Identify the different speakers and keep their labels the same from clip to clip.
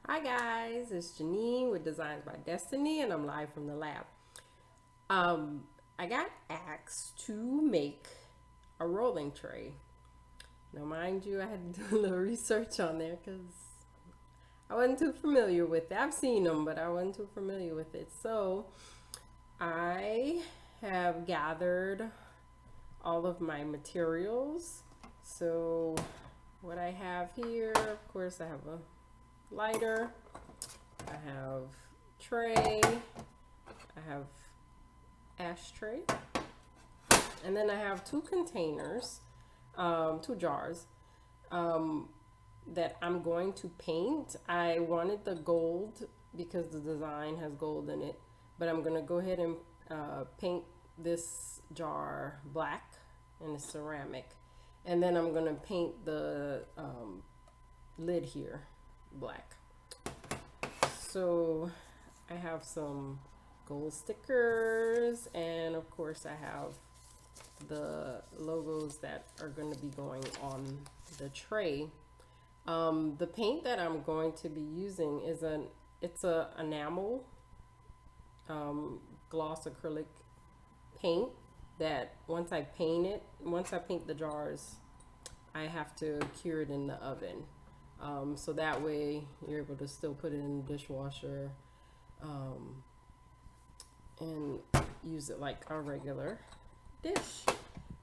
Speaker 1: Hi guys, it's Janine with Designs by Destiny, and I'm live from the lab. I got asked to make a rolling tray. Now, mind you, I had to do a little research on there because I wasn't too familiar with it. I've seen them, but I wasn't too familiar with it. So I have gathered all of my materials. So what I have here, of course, I have a lighter, I have tray, I have ashtray, and then I have two containers, two jars that I'm going to paint. I wanted the gold because the design has gold in it, but I'm gonna go ahead and paint this jar black, and it's ceramic, and then I'm gonna paint the lid here black. So I have some gold stickers, and of course I have the logos that are going to be going on the tray. The paint that I'm going to be using is it's a enamel gloss acrylic paint that once I paint the jars, I have to cure it in the oven. So that way you're able to still put it in the dishwasher and use it like a regular dish.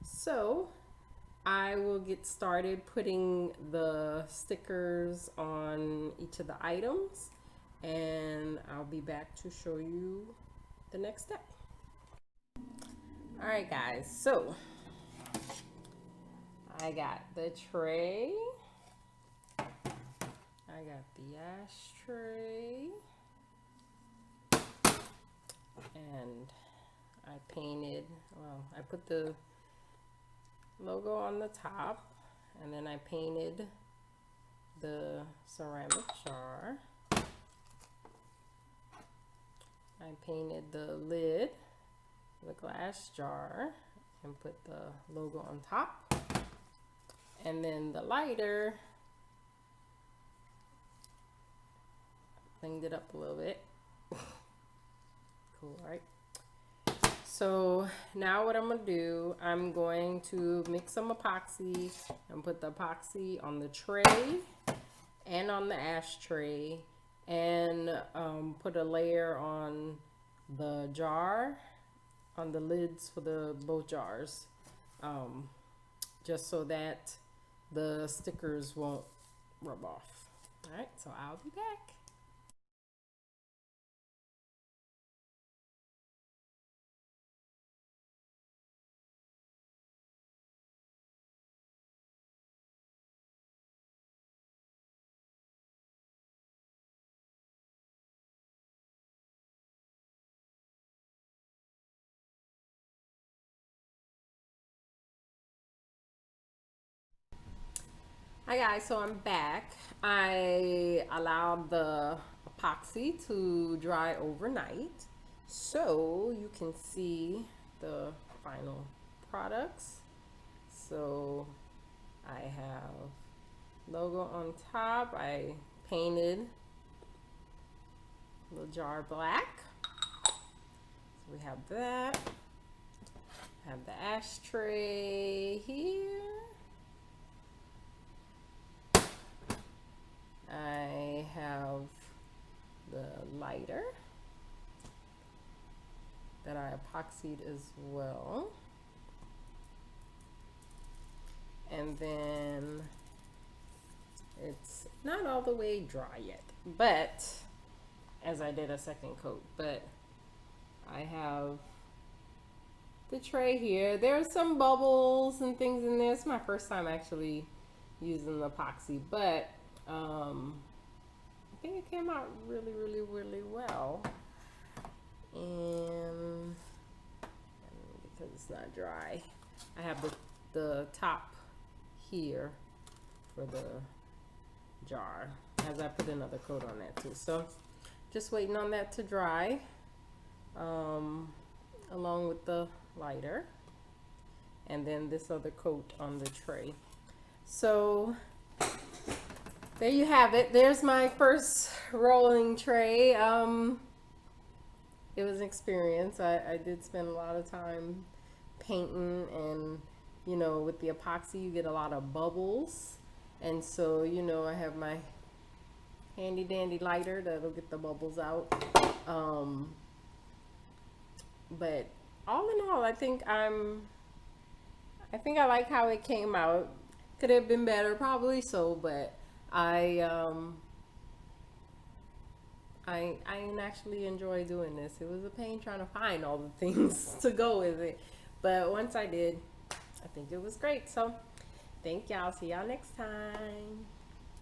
Speaker 1: So I will get started putting the stickers on each of the items, and I'll be back to show you the next step. All right guys, so I got the tray, I got the ashtray, and I painted, well, I put the logo on the top, and then I painted the ceramic jar. I painted the lid, the glass jar, and put the logo on top. And then the lighter, cleaned it up a little bit. Cool, right? So now what I'm gonna do, I'm going to mix some epoxy and put the epoxy on the tray and on the ashtray, and put a layer on the jar, on the lids for the both jars, just so that the stickers won't rub off. All right, so I'll be back. Hi guys, so I'm back. I allowed the epoxy to dry overnight so you can see the final products. So I have logo on top. I painted the jar black. So we have that. I have the ashtray here. I have the lighter that I epoxied as well. And then it's not all the way dry yet, but as I did a second coat, but I have the tray here. There's some bubbles and things in there. It's my first time actually using the epoxy, but I think it came out really well. And because it's not dry, I have the top here for the jar, as I put another coat on that too. So just waiting on that to dry, along with the lighter, and then this other coat on the tray. So there you have it. There's my first rolling tray. It was an experience. I did spend a lot of time painting, and with the epoxy you get a lot of bubbles, and so I have my handy dandy lighter that'll get the bubbles out. But all in all, I think I like how it came out. Could have been better, probably so, but I actually enjoy doing this. It was a pain trying to find all the things to go with it, but once I did, I think it was great. So thank y'all. See y'all next time.